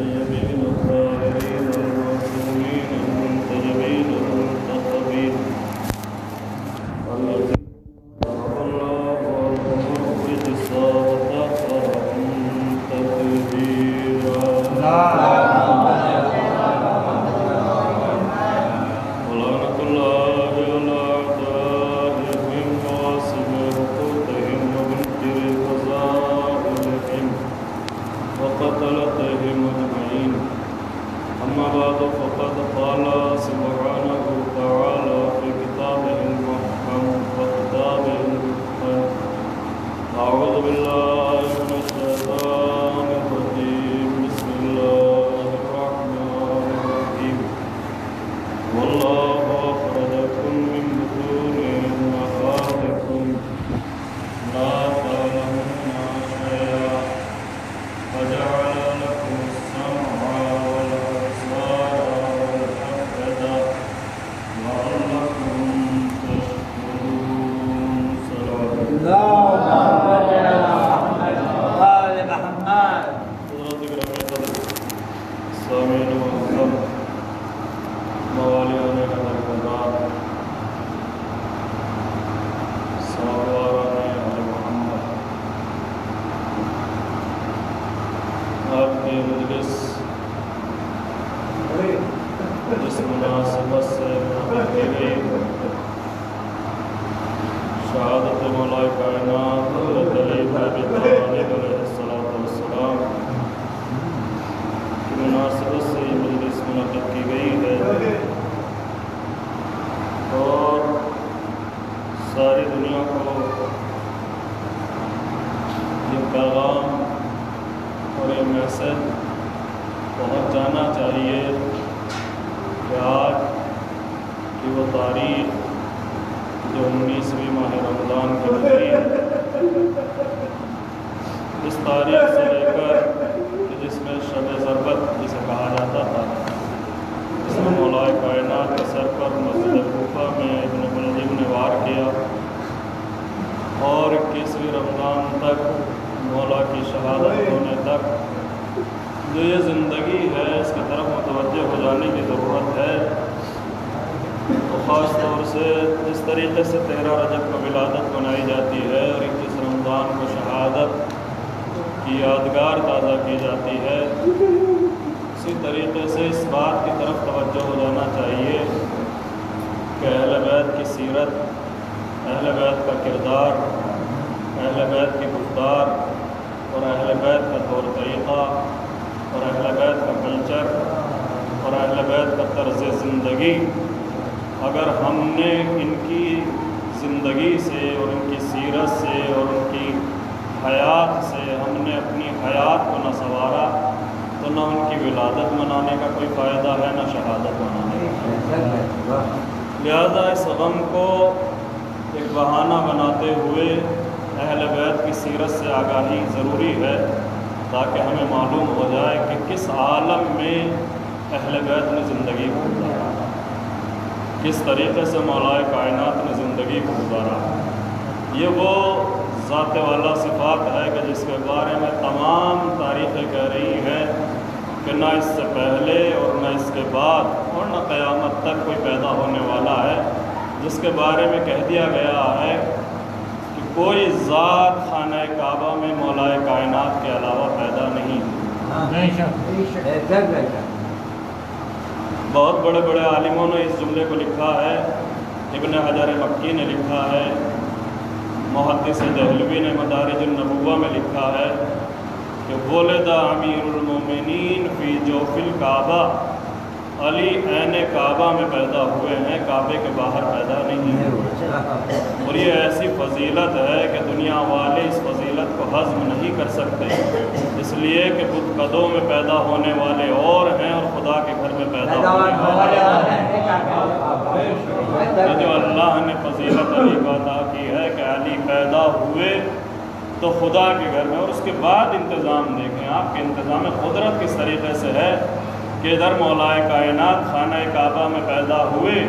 الطيبين الطاهرين المعصومين المنتجبين المنتخبين الذين أمر الله بالقسط وطهرهم تطهيرا ولعنة الله على أعدائهم واسم حقوقهم ومنكر فضائلهم وقتلتهم أجمعين. أما بعد فقد قال سبحانه وتعالى في كتابه المحكم وكتابه المحكم: أعوذ بالله من الشيطان الرجيم. بسم الله الرحمن الرحيم. والله أخرجكم من بطون أمهاتكم لا تعلمون شيئا وجعل لكم السمع والأبصار والأفئدة لعلكم تشكرون. صلوات حضرت گرامی قدر سامعین معظم موالیان حضرات صحابیان اہل محمد، آپ کی مجلس جس مناسبت سے منعقد کی گئی شہادت مولا کائنات حضرت علی بن ابی طالب علیہ السلام کی مناسبت سے یہ مجلس منعقد کی گئی ہے، اور ساری دنیا کو یہ پیغام اور یہ میسج پہنچ جانا چاہیے کہ آج کی وہ تاریخ جو 19ویں ماہ رمضان کی گزری ہے، اس تاریخ سے لے کر جس میں شب ضربت جسے کہا جاتا تھا، اس میں مولا کائنات کے سر پر مسجد کوفہ میں ابن ملجم نے وار کیا، اور 21ویں رمضان تک مولا کی شہادت ہونے تک جو یہ زندگی ہے اس کی طرف متوجہ ہو جانے کی ضرورت ہے۔ تو خاص طور سے جس طریقے سے 13 رجب کو ولادت منائی جاتی ہے اور 21 رمضان کو شہادت کی یادگار تازہ کی جاتی ہے، اسی طریقے سے اس بات کی طرف توجہ ہو جانا چاہیے کہ اہل بیت کی سیرت، اہل بیت کا کردار، اہل بیت کی گفتار اور اہل بیت کا طور طریقہ اور اہل بیت کا کلچر اور اہل بیت کا طرز زندگی، اگر ہم نے ان کی زندگی سے اور ان کی سیرت سے اور ان کی حیات سے ہم نے اپنی حیات کو نہ سنوارا تو نہ ان کی ولادت منانے کا کوئی فائدہ ہے، نہ شہادت منانے کا۔ لہذا اس غم کو ایک بہانہ بناتے ہوئے اہل بیت کی سیرت سے آگاہی ضروری ہے، تاکہ ہمیں معلوم ہو جائے کہ کس عالم میں اہل بیت نے زندگی کو گزارا، کس طریقے سے مولا کائنات نے زندگی کو گزارا۔ یہ وہ ذات والا صفات ہے کہ جس کے بارے میں تمام تاریخیں کہہ رہی ہیں کہ نہ اس سے پہلے اور نہ اس کے بعد اور نہ قیامت تک کوئی پیدا ہونے والا ہے، جس کے بارے میں کہہ دیا گیا ہے کہ کوئی ذات خانہ کعبہ میں مولا کائنات کے علاوہ پیدا نہیں۔ بہت بڑے بڑے عالموں نے اس جملے کو لکھا ہے، ابن حجر مکی نے لکھا ہے، محدث دہلوی نے مدارج النبوہ میں لکھا ہے کہ ولد امیر المومنین فی جوف الکعبہ، علی عین کعبہ میں پیدا ہوئے ہیں، کعبے کے باہر پیدا نہیں ہیں۔ اور یہ ایسی فضیلت ہے کہ دنیا والے اس فضیلت کو ہضم نہیں کر سکتے، اس لیے کہ بت قدوں میں پیدا ہونے والے اور ہیں اور خدا کے گھر میں پیدا ہونے والے ہیں۔ جو اللہ نے فضیلت علی کو عطا کی ہے کہ علی پیدا ہوئے تو خدا کے گھر میں، اور اس کے بعد انتظام دیکھیں آپ کے انتظام قدرت کس طریقے سے ہے کہ ادھر مولا کائنات خانہ کعبہ میں پیدا ہوئے،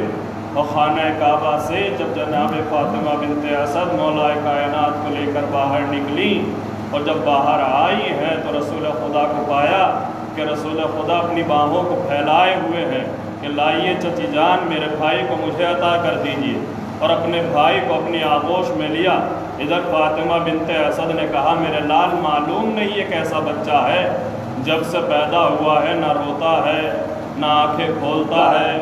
اور خانہ کعبہ سے جب جناب فاطمہ بنت اسد مولا کائنات کو لے کر باہر نکلی، اور جب باہر آئی ہیں تو رسول خدا کو پایا کہ رسول خدا اپنی باہوں کو پھیلائے ہوئے ہیں کہ لائیے چچی جان میرے بھائی کو مجھے عطا کر دیجیے، اور اپنے بھائی کو اپنی آغوش میں لیا۔ ادھر فاطمہ بنت اسد نے کہا میرے لال معلوم نہیں یہ کیسا بچہ ہے، جب سے پیدا ہوا ہے نہ روتا ہے نہ آنکھیں کھولتا ہے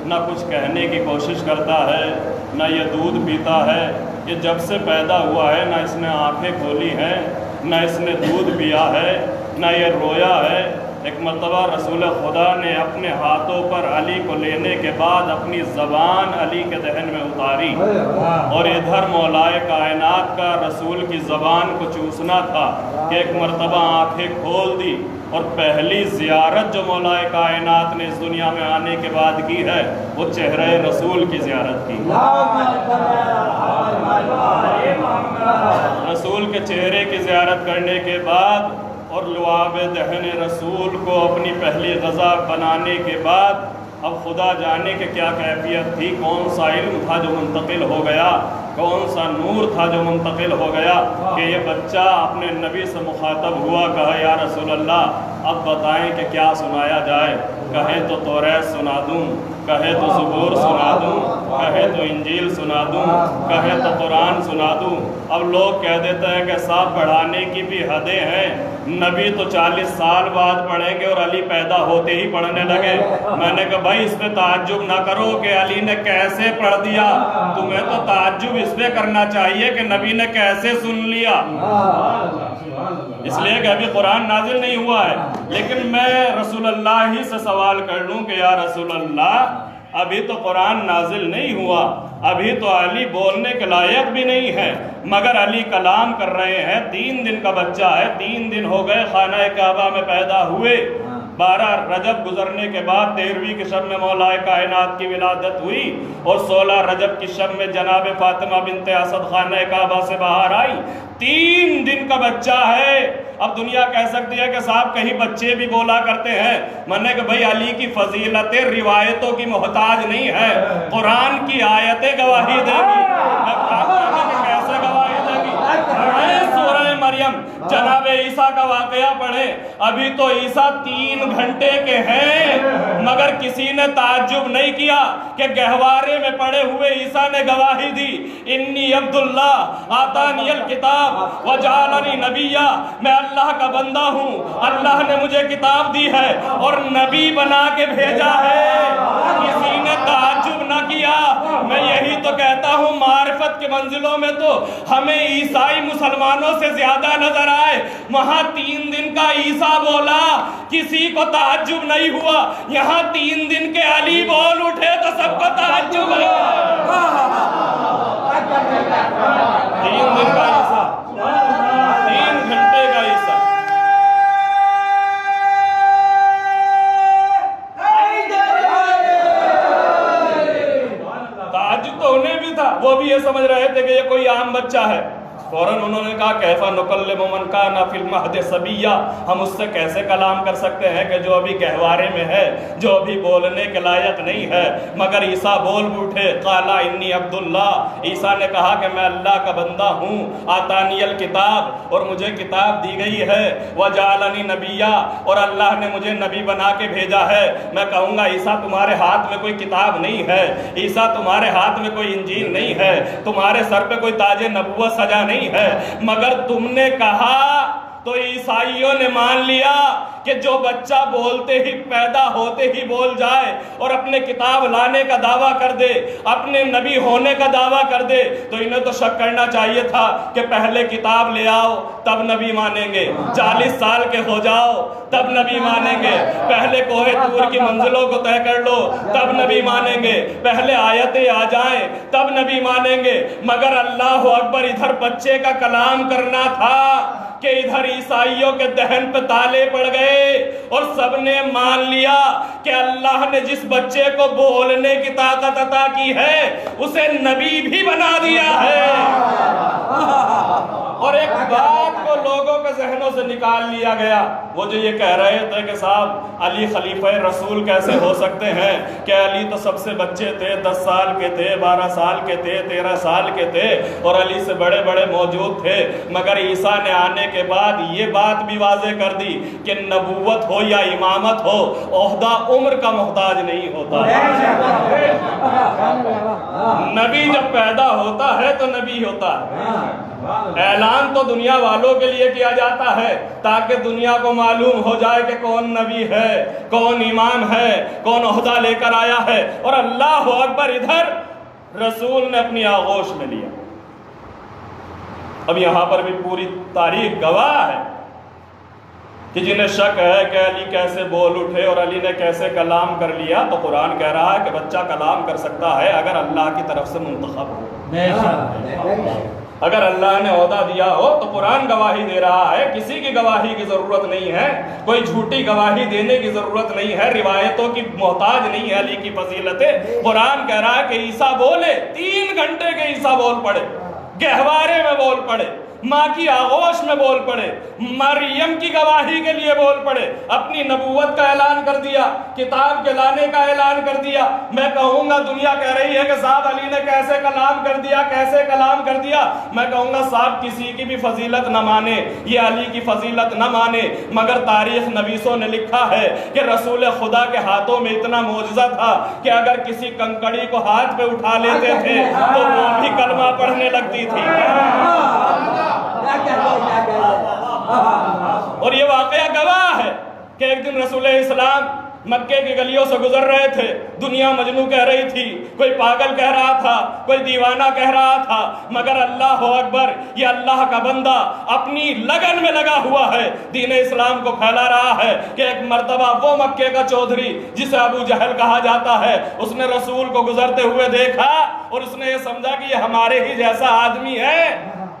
نہ کچھ کہنے کی کوشش کرتا ہے نہ یہ دودھ پیتا ہے۔ یہ جب سے پیدا ہوا ہے نہ اس نے آنکھیں کھولی ہیں نہ اس نے دودھ پیا ہے نہ یہ رویا ہے۔ ایک مرتبہ رسول خدا نے اپنے ہاتھوں پر علی کو لینے کے بعد اپنی زبان علی کے دہن میں اتاری، اور ادھر مولائے کائنات کا رسول کی زبان کو چوسنا تھا کہ ایک مرتبہ آنکھیں کھول دی، اور پہلی زیارت جو مولائے کائنات نے اس دنیا میں آنے کے بعد کی ہے وہ چہرہ رسول کی زیارت کی۔ رسول کے چہرے کی زیارت کرنے کے بعد اور لعاب دہن رسول کو اپنی پہلی غذا بنانے کے بعد اب خدا جانے کہ کیا کیفیت تھی، کون سا علم تھا جو منتقل ہو گیا، کون سا نور تھا جو منتقل ہو گیا کہ یہ بچہ اپنے نبی سے مخاطب ہوا، کہا یا رسول اللہ اب بتائیں کہ کیا سنایا جائے، کہے تو توریت سنا دوں، کہے تو زبور سنا دوں، کہے تو انجیل سنا دوں، کہے تو قرآن سنا دوں۔ اب لوگ کہہ دیتے ہیں کہ صاحب بڑھانے کی بھی حدیں ہیں، نبی تو 40 سال بعد پڑھیں گے اور علی پیدا ہوتے ہی پڑھنے لگے۔ میں نے کہا بھائی اس پہ تعجب نہ کرو کہ علی نے کیسے پڑھ دیا، تمہیں تو تعجب اس پہ کرنا چاہیے کہ نبی نے کیسے سن لیا، اس لیے کہ ابھی قرآن نازل نہیں ہوا ہے۔ لیکن میں رسول اللہ ہی سے سوال کر لوں کہ یا رسول اللہ ابھی تو قرآن نازل نہیں ہوا، ابھی تو علی بولنے کے لائق بھی نہیں ہے، مگر علی کلام کر رہے ہیں، 3 دن کا بچہ ہے، 3 دن ہو گئے خانہ کعبہ میں پیدا ہوئے، 12 رجب گزرنے کے بعد 13ویں کی شب میں مولائے کائنات کی ولادت ہوئی، اور 16 رجب کی شب میں جناب فاطمہ بنت اسد خانہ کعبہ سے باہر آئی۔ 3 دن کا بچہ ہے۔ اب دنیا کہہ سکتی ہے کہ صاحب کہیں بچے بھی بولا کرتے ہیں، میں نے کہا بھائی علی کی فضیلتیں روایتوں کی محتاج نہیں ہے، قرآن کی آیتیں گواہی دے گی۔ کیسے گواہی دے گی؟ سورہ مریم جناب عیسیٰ کا واقعہ پڑھیں، ابھی تو عیسیٰ 3 گھنٹے کے ہیں، مگر کسی نے تعجب نہیں کیا کہ گہوارے میں پڑے ہوئے عیسیٰ نے گواہی دی، انی عبداللہ آتانی الکتاب وجعلنی نبیا، میں اللہ کا بندہ ہوں، اللہ نے مجھے کتاب دی ہے اور نبی بنا کے بھیجا ہے۔ کسی نے تعجب نہ کیا۔ میں یہی تو کہتا ہوں معرفت کے منزلوں میں تو ہمیں عیسائی مسلمانوں سے زیادہ نظر آئے، وہاں 3 دن کا عیسیٰ بولا کسی کو تعجب نہیں ہوا، یہاں 3 دن کے علی بول اٹھے تو سب کو تعجب ہے۔ 3 دن کا عیسیٰ، 3 گھنٹے کا عیسیٰ۔ تعجب تو انہیں بھی تھا، وہ بھی یہ سمجھ رہے تھے کہ یہ کوئی عام بچہ ہے۔ فوراً انہوں نے کہا کیفا نکلم من کان فی المہد صبیا، ہم اس سے کیسے کلام کر سکتے ہیں کہ جو ابھی گہوارے میں ہے، جو ابھی بولنے کے لائق نہیں ہے۔ مگر عیسیٰ بول اٹھے، قالا انی عبداللہ، عیسیٰ نے کہا کہ میں اللہ کا بندہ ہوں، آتانی الکتاب، اور مجھے کتاب دی گئی ہے، وجعلنی نبیا، اور اللہ نے مجھے نبی بنا کے بھیجا ہے۔ میں کہوں گا عیسیٰ تمہارے ہاتھ میں کوئی کتاب نہیں ہے، عیسیٰ تمہارے ہاتھ میں کوئی انجیل نہیں ہے، تمہارے سر پہ کوئی تاج نبوت سجا نہیں ہے، مگر تم نے کہا تو عیسائیوں نے مان لیا کہ جو بچہ بولتے ہی پیدا ہوتے ہی بول جائے اور اپنے کتاب لانے کا دعویٰ کر دے، اپنے نبی ہونے کا دعویٰ کر دے، تو انہیں تو شک کرنا چاہیے تھا کہ پہلے کتاب لے آؤ تب نبی مانیں گے، 40 سال کے ہو جاؤ تب نبی مانیں گے، پہلے کوہ طور کی منزلوں کو طے کر لو تب نبی مانیں گے، پہلے آیتیں آ جائیں تب نبی مانیں گے، مگر اللہ اکبر ادھر بچے کا کلام کرنا تھا کہ ادھر عیسائیوں کے دہن پہ تالے پڑ گئے اور سب نے مان لیا کہ اللہ نے جس بچے کو بولنے کی طاقت عطا کی ہے اسے نبی بھی بنا دیا ہے۔ اور ایک بات کو لوگوں کے ذہنوں سے نکال نکال لیا گیا۔ وہ جو یہ کہہ رہے تھے کہ صاحب علی خلیفہ رسول کیسے ہو سکتے ہیں، کہ علی تو سب سے بچے تھے، 10 سال کے تھے، 12 سال کے تھے، 13 سال کے تھے، اور علی سے بڑے بڑے موجود تھے، مگر عیسیٰ نے آنے کے بعد یہ بات بھی واضح کر دی کہ نبوت ہو یا امامت ہو، عہدہ عمر کا محتاج نہیں ہوتا۔ نبی جب پیدا ہوتا ہے تو نبی ہوتا ہے۔ اعلان تو دنیا والوں کے لیے کیا جاتا ہے تاکہ دنیا کو معلوم ہو جائے کہ کون نبی ہے، کون امام ہے، کون عہدہ لے کر آیا ہے، اور اللہ اکبر ادھر رسول نے اپنی آغوش میں لیا۔ اب یہاں پر بھی پوری تاریخ گواہ ہے کہ جنہیں شک ہے کہ علی کیسے بول اٹھے اور علی نے کیسے کلام کر لیا، تو قرآن کہہ رہا ہے کہ بچہ کلام کر سکتا ہے اگر اللہ کی طرف سے منتخب ہو۔ اگر اللہ نے عہدہ دیا ہو تو قرآن گواہی دے رہا ہے، کسی کی گواہی کی ضرورت نہیں ہے، کوئی جھوٹی گواہی دینے کی ضرورت نہیں ہے، روایتوں کی محتاج نہیں ہے علی کی فضیلتیں۔ قرآن کہہ رہا ہے کہ عیسیٰ بولے، 3 گھنٹے کے عیسیٰ بول پڑے، گہوارے میں بول پڑے، ماں کی آغوش میں بول پڑے، مریم کی گواہی کے لیے بول پڑے، اپنی نبوت کا اعلان کر دیا، کتاب کے لانے کا اعلان کر دیا۔ میں کہوں گا دنیا کہہ رہی ہے کہ صاحب علی نے کیسے کلام کر دیا، کیسے کلام کر دیا، میں کہوں گا صاحب کسی کی بھی فضیلت نہ مانے، یہ علی کی فضیلت نہ مانے، مگر تاریخ نویسوں نے لکھا ہے کہ رسول خدا کے ہاتھوں میں اتنا معجزہ تھا کہ اگر کسی کنکڑی کو ہاتھ پہ اٹھا لیتے تھے تو وہ بھی کلمہ پڑھنے لگتی تھی۔ اور یہ واقعہ گواہ ہے کہ ایک دن رسول اسلام مکے کی گلیوں سے گزر رہے تھے، دنیا مجنوں کہہ رہی تھی، کوئی پاگل کہہ رہا تھا، کوئی دیوانہ کہہ رہا تھا، مگر اللہ اکبر یہ اللہ کا بندہ اپنی لگن میں لگا ہوا ہے، دین اسلام کو پھیلا رہا ہے۔ کہ ایک مرتبہ وہ مکے کا چودھری جسے ابو جہل کہا جاتا ہے، اس نے رسول کو گزرتے ہوئے دیکھا اور اس نے یہ سمجھا کہ یہ ہمارے ہی جیسا آدمی ہے،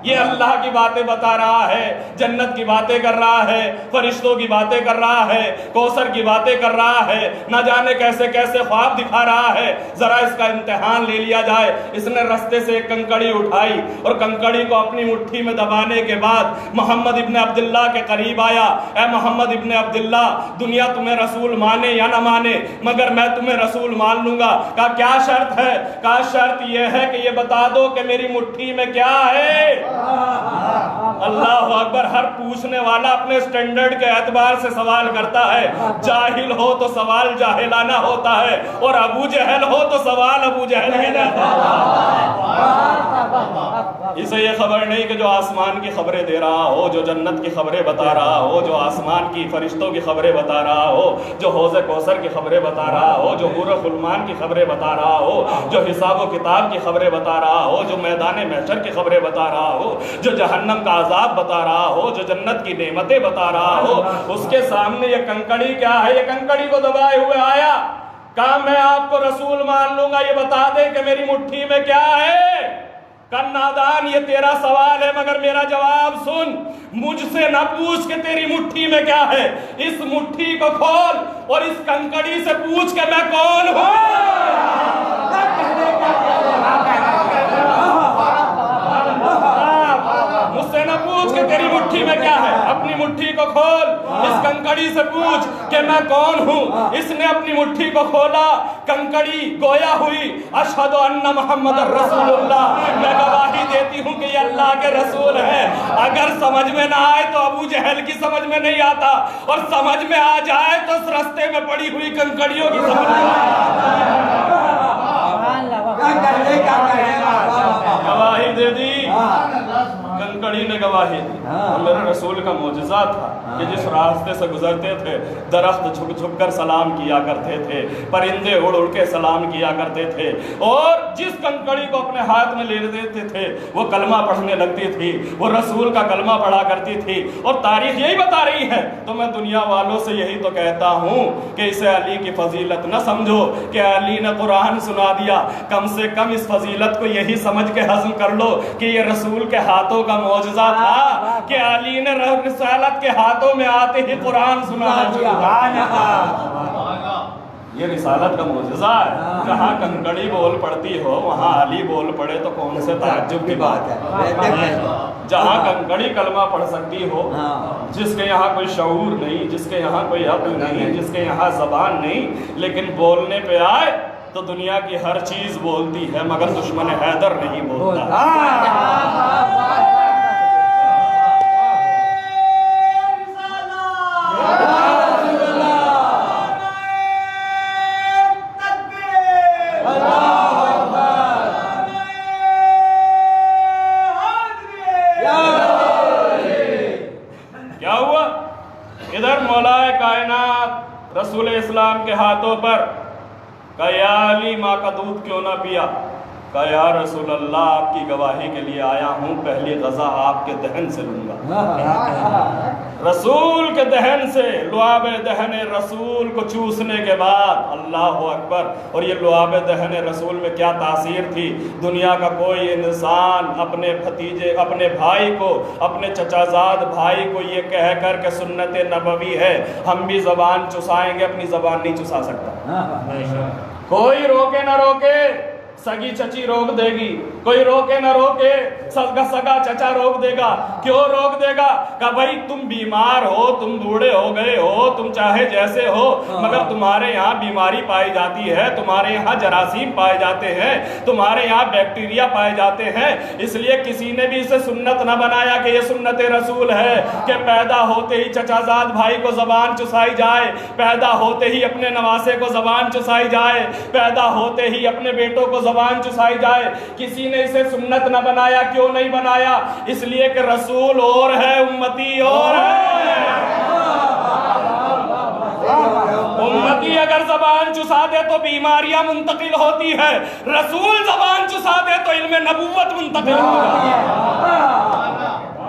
یہ اللہ کی باتیں بتا رہا ہے، جنت کی باتیں کر رہا ہے، فرشتوں کی باتیں کر رہا ہے، کوثر کی باتیں کر رہا ہے، نہ جانے کیسے کیسے خواب دکھا رہا ہے، ذرا اس کا امتحان لے لیا جائے۔ اس نے رستے سے ایک کنکڑی اٹھائی اور کنکڑی کو اپنی مٹھی میں دبانے کے بعد محمد ابن عبداللہ کے قریب آیا۔ اے محمد ابن عبداللہ، دنیا تمہیں رسول مانے یا نہ مانے مگر میں تمہیں رسول مان لوں گا۔ کہا کیا شرط ہے؟ کہا شرط یہ ہے کہ یہ بتا دو کہ میری مٹھی میں کیا ہے۔ اللہ اکبر، ہر پوچھنے والا اپنے سٹینڈرڈ کے اعتبار سے سوال کرتا ہے، جاہل ہو تو سوال جاہلانہ ہوتا ہے، اور ابو جہل ہو تو سوال ابو جہل کے جاتا ہے۔ اسے یہ خبر نہیں کہ جو آسمان کی خبریں دے رہا ہو، جو جنت کی خبریں بتا رہا ہو، جو آسمان کی فرشتوں کی خبریں بتا رہا ہو، جو حوض کوثر کی خبریں بتا رہا ہو، جو حور خلمان کی خبریں بتا رہا ہو، جو حساب و کتاب کی خبریں بتا رہا ہو، جو میدان محشر کی خبریں بتا رہا ہو، جو جہنم کا عذاب بتا رہا ہو، جو جنت کی نعمتیں بتا رہا ہو، اس کے سامنے یہ کنکڑی کیا ہے؟ یہ کنکڑی کو دبائے ہوئے آیا، کہا میں آپ کو رسول مان لوں گا، یہ بتا دے کہ میری مٹھی میں کیا ہے۔ کہ نادان، یہ تیرا سوال ہے مگر میرا جواب سن، مجھ سے نہ پوچھ کہ تیری مٹھی میں کیا ہے، اس مٹھی کو کھول اور اس کنکڑی سے پوچھ کہ میں کون ہوں۔ مجھ سے نہ پوچھ کہ تیری مٹھی میں کیا ہے، اپنی مٹھی کو کھول، اس کنکڑی سے پوچھ کہ میں کون ہوں۔ اس نے اپنی مٹھی کو کھولا، کنکڑی گویا ہوئی، اشہد ان محمد رسول اللہ، میں گواہی دیتی ہوں کہ یہ اللہ کے رسول ہے۔ اگر سمجھ میں نہ آئے تو ابو جہل کی سمجھ میں نہیں آتا، اور سمجھ میں آ جائے تو اس رستے میں پڑی ہوئی کنکڑیوں کی سمجھ میں گواہی دے دی۔ کنکڑی نے گواہی دی، اور میرے رسول کا معجزہ تھا کہ جس راستے سے گزرتے تھے درخت جھک جھک کر سلام کیا کرتے تھے، پرندے اڑ اڑ کے سلام کیا کرتے تھے، اور جس کنکڑی کو اپنے ہاتھ میں لے لیتے تھے وہ کلمہ پڑھنے لگتی تھی، وہ رسول کا کلمہ پڑھا کرتی تھی، اور تاریخ یہی بتا رہی ہے۔ تو میں دنیا والوں سے یہی تو کہتا ہوں کہ اسے علی کی فضیلت نہ سمجھو کہ علی نے قرآن سنا دیا، کم سے کم اس فضیلت کو یہی سمجھ کے ہضم کر لو کہ یہ رسول کے ہاتھوں کا معجزہ تھا کہ علی نے رسالت کے ہاتھوں میں آتے ہی قرآن سنانا شروع کیا۔ یہ رسالت کا معجزہ ہے. جہاں کنکڑی بول پڑتی ہو وہاں علی بول پڑے تو کون سے تعجب کی بات ہے. جہاں کنکڑی کلمہ پڑھ سکتی ہو، جس کے یہاں کوئی شعور نہیں، جس کے یہاں کوئی عقل نہیں، جس کے یہاں زبان نہیں، لیکن بولنے پہ آئے تو دنیا کی ہر چیز بولتی ہے مگر دشمن حیدر نہیں بولتا. کیا ہوا؟ ادھر مولا کائنات رسول اسلام کے ہاتھوں پر کہا یا علی ماں کا دودھ کیوں نہ پیا؟ کہا یا رسول اللہ آپ کی گواہی کے لیے آیا ہوں، پہلی غذا آپ کے دہن سے لوں گا. رسول کے دہن سے لعاب دہن رسول کو چوسنے کے بعد اللہ اکبر. اور یہ لعاب دہن رسول میں کیا تاثیر تھی. دنیا کا کوئی انسان اپنے بھتیجے، اپنے بھائی کو، اپنے چچا زاد بھائی کو یہ کہہ کر کہ سنت نبوی ہے ہم بھی زبان چسائیں گے، اپنی زبان نہیں چسا سکتا. کوئی روکے نہ روکے، سگی چچی روک دے گی، کوئی روکے نہ روکے، سگا چچا روک دے گا. کیوں روک دے گا؟ کہ بھائی تم بیمار ہو، تم بوڑھے ہو گئے ہو، تم چاہے جیسے ہو، مگر تمہارے یہاں بیماری پائی جاتی ہے، تمہارے یہاں جراثیم پائے جاتے ہیں، تمہارے یہاں بیکٹیریا پائے جاتے ہیں. اس لیے کسی نے بھی اسے سنت نہ بنایا کہ یہ سنت رسول ہے کہ پیدا ہوتے ہی چچا زاد بھائی کو زبان چسائی جائے، پیدا ہوتے ہی اپنے نواسے کو زبان چسائی جائے، پیدا ہوتے ہی اپنے بیٹوں کو زبان چسائی جائے. کسی نے اسے سنت نہ بنایا. کیوں نہیں بنایا؟ اس لیے کہ رسول اور ہے، امتی اور ہے. امتی اگر زبان چسا دے تو بیماریاں منتقل ہوتی ہے، رسول زبان چسا دے تو علم نبوت منتقل ہو جاتی ہے.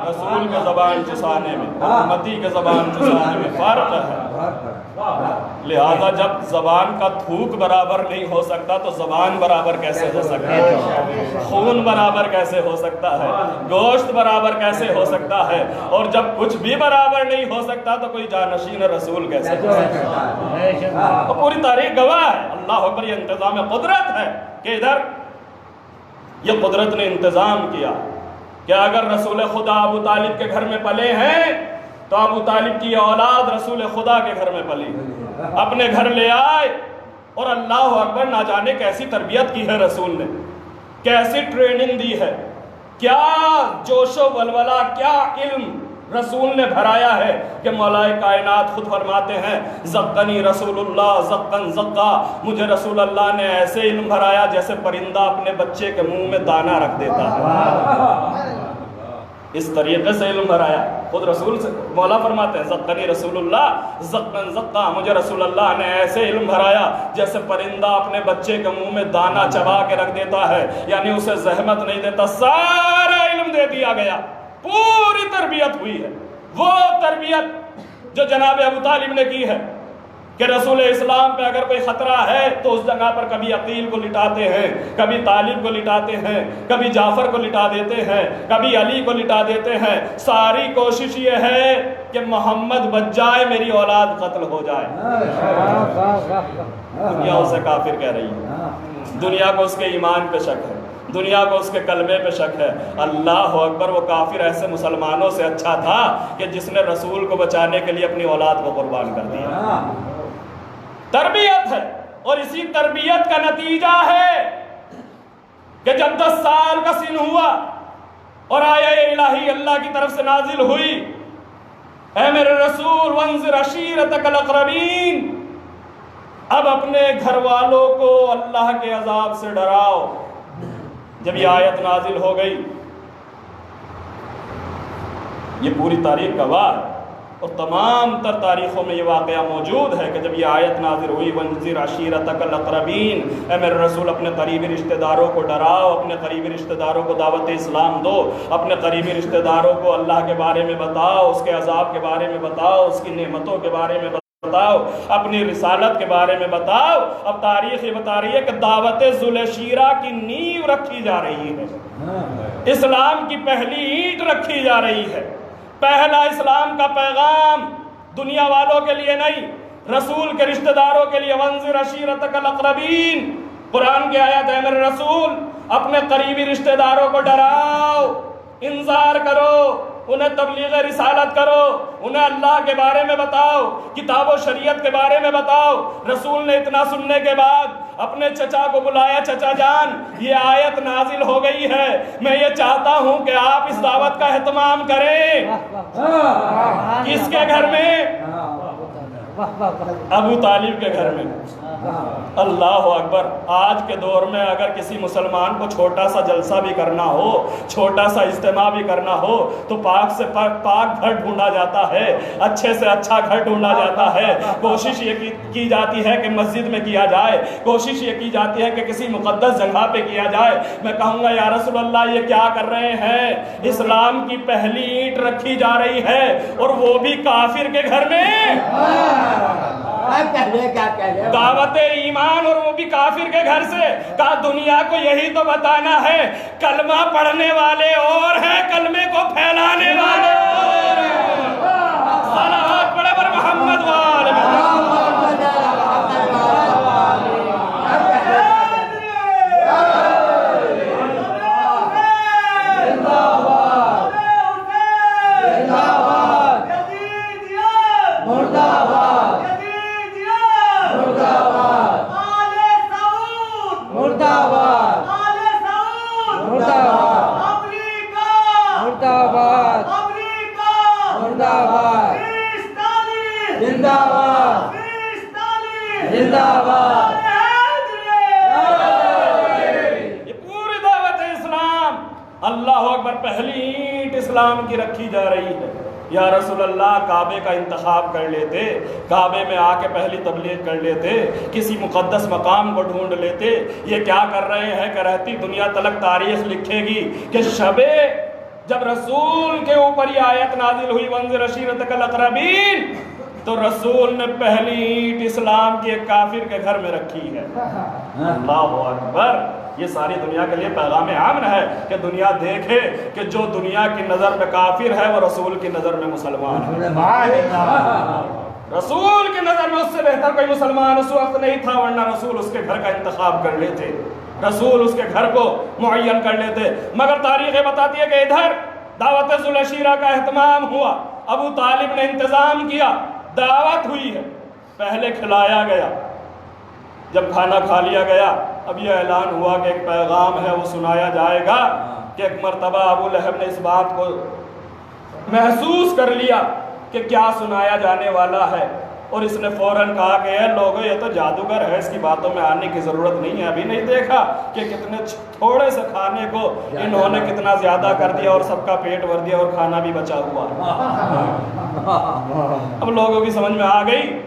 رسول کے زبان چسانے میں، امتی کے زبان چسانے میں فرق ہے. لہذا جب زبان کا تھوک برابر نہیں ہو سکتا تو زبان برابر کیسے ہو سکتا ہے؟ خون برابر کیسے ہو سکتا ہے؟ گوشت برابر کیسے ہو سکتا ہے؟ اور جب کچھ بھی برابر نہیں ہو سکتا تو کوئی جانشین رسول کیسے ہو سکتا ہے؟ تو پوری تاریخ گواہ ہے. اللہ اکبر. یہ انتظام قدرت ہے کہ ادھر یہ قدرت نے انتظام کیا کہ اگر رسول خدا ابو طالب کے گھر میں پلے ہیں تو ابو طالب کی اولاد رسول خدا کے گھر میں پلی، اپنے گھر لے آئے. اور اللہ اکبر، نہ جانے کیسی تربیت کی ہے رسول نے، کیسی ٹریننگ دی ہے، کیا جوش و ولولہ، کیا علم رسول نے بھرایا ہے کہ مولا کائنات خود فرماتے ہیں زقنی رسول اللہ زقن زقا. مجھے رسول اللہ نے ایسے علم بھرایا جیسے پرندہ اپنے بچے کے منہ میں دانہ رکھ دیتا ہے. اس طریقے سے علم بھرایا. خود رسول سے مولا فرماتے ہیں زقنی رسول اللہ زقن زقا. مجھے رسول اللہ نے ایسے علم بھرایا جیسے پرندہ اپنے بچے کے منہ میں دانہ چبا کے رکھ دیتا ہے، یعنی اسے زحمت نہیں دیتا، سارا علم دے دیا گیا. پوری تربیت ہوئی ہے. وہ تربیت جو جناب ابو طالب نے کی ہے کہ رسول اسلام پہ اگر کوئی خطرہ ہے تو اس جگہ پر کبھی عقیل کو لٹاتے ہیں، کبھی طالب کو لٹاتے ہیں، کبھی جعفر کو لٹا دیتے ہیں، کبھی علی کو لٹا دیتے ہیں. ساری کوشش یہ ہے کہ محمد بچ جائے، میری اولاد قتل ہو جائے. دنیا اسے کافر کہہ رہی ہے، دنیا کو اس کے ایمان پہ شک ہے، دنیا کو اس کے کلمے پہ شک ہے. اللہ اکبر. وہ کافر ایسے مسلمانوں سے اچھا تھا کہ جس نے رسول کو بچانے کے لیے اپنی اولاد کو قربان کر دیا. تربیت ہے. اور اسی تربیت کا نتیجہ ہے کہ جب 10 سال کا سن ہوا اور آیہ الہی اللہ کی طرف سے نازل ہوئی، اے میرے رسول وانذر عشیرتک الاقربین، اب اپنے گھر والوں کو اللہ کے عذاب سے ڈراؤ. جب یہ آیت نازل ہو گئی، یہ پوری تاریخ گواہ ہے اور تمام تر تاریخوں میں یہ واقعہ موجود ہے کہ جب یہ آیت نازل ہوئی وانذر عشیرتک الاقربین، اے میرے رسول اپنے قریبی رشتہ داروں کو ڈراؤ، اپنے قریبی رشتہ داروں کو دعوت اسلام دو، اپنے قریبی رشتہ داروں کو اللہ کے بارے میں بتاؤ، اس کے عذاب کے بارے میں بتاؤ، اس کی نعمتوں کے بارے میں بتاؤ، اپنی رسالت کے بارے میں بتاؤ. اب تاریخ یہ بتا رہی ہے کہ دعوت ذوالشیرہ کی نیو رکھی جا رہی ہے، اسلام کی پہلی اینٹ رکھی جا رہی ہے. پہلا اسلام کا پیغام دنیا والوں کے لیے نہیں، رسول کے رشتہ داروں کے لیے وانذر عشیرتک الاقربین، قرآن کی آیت ہے میرے رسول اپنے قریبی رشتہ داروں کو ڈراؤ، انذار کرو، انہیں تبلیغ رسالت کرو، انہیں اللہ کے بارے میں بتاؤ، کتاب و شریعت کے بارے میں بتاؤ۔ رسول نے اتنا سننے کے بعد اپنے چچا کو بلایا، چچا جان یہ آیت نازل ہو گئی ہے، میں یہ چاہتا ہوں کہ آپ اس دعوت کا اہتمام کریں۔ کس کے گھر میں؟ ابو طالب کے گھر میں۔ اللہ اکبر۔ آج کے دور میں اگر کسی مسلمان کو چھوٹا سا جلسہ بھی کرنا ہو، چھوٹا سا اجتماع بھی کرنا ہو تو پاک سے پاک گھر ڈھونڈا جاتا ہے، اچھے سے اچھا گھر ڈھونڈا جاتا ہے۔ کوشش یہ کی جاتی ہے کہ مسجد میں کیا جائے، کوشش یہ کی جاتی ہے کہ کسی مقدس جگہ پہ کیا جائے۔ میں کہوں گا یا رسول اللہ یہ کیا کر رہے ہیں؟ اسلام کی پہلی اینٹ رکھی جا رہی ہے اور وہ بھی کافر کے گھر میں، دعوت ایمان، اور وہ بھی کافر کے گھر سے۔ کہا دنیا کو یہی تو بتانا ہے کلمہ پڑھنے والے اور ہیں، کلمے کو پھیلانے والے اور ہیں۔ صلوات پڑھے پر محمد وآل محمد۔ یہ پوری دعوت اسلام، اللہ اکبر، پہلی اینٹ اسلام کی رکھی جا رہی ہے۔ یا رسول اللہ کعبے کا انتخاب کر لیتے، کعبے میں آ کے پہلی تبلیغ کر لیتے، کسی مقدس مقام کو ڈھونڈ لیتے۔ یہ کیا کر رہے ہیں کہ رہتی دنیا تلک تاریخ لکھے گی کہ شبے جب رسول کے اوپر یہ آیت نازل ہوئی وانذر عشیرتک الاقربین، تو رسول نے پہلی اینٹ اسلام کی ایک کافر کے گھر میں رکھی ہے۔ اللہ اکبر۔ یہ ساری دنیا کے لیے پیغام امن ہے کہ دنیا دیکھے کہ جو دنیا کی نظر میں کافر ہے وہ رسول کی نظر میں مسلمان ہے۔ رسول کی نظر میں اس سے بہتر کوئی مسلمان اس وقت نہیں تھا، ورنہ رسول اس کے گھر کا انتخاب کر لیتے، رسول اس کے گھر کو معین کر لیتے۔ مگر تاریخ بتاتی ہے کہ ادھر دعوت ذو العشیرہ کا اہتمام ہوا، ابو طالب نے انتظام کیا، دعوت ہوئی ہے، پہلے کھلایا گیا۔ جب کھانا کھا لیا گیا اب یہ اعلان ہوا کہ ایک پیغام ہے وہ سنایا جائے گا کہ ایک مرتبہ ابو لہب نے اس بات کو محسوس کر لیا کہ کیا سنایا جانے والا ہے، اور اس نے فوراً کہا کہ اے لوگو یہ تو جادوگر ہے، اس کی باتوں میں آنے کی ضرورت نہیں ہے۔ ابھی نہیں دیکھا کہ کتنے تھوڑے سے کھانے کو انہوں نے کتنا زیادہ کر دیا اور سب کا پیٹ بھر دیا اور کھانا بھی بچا ہوا۔ اب لوگوں کی سمجھ میں آ گئی،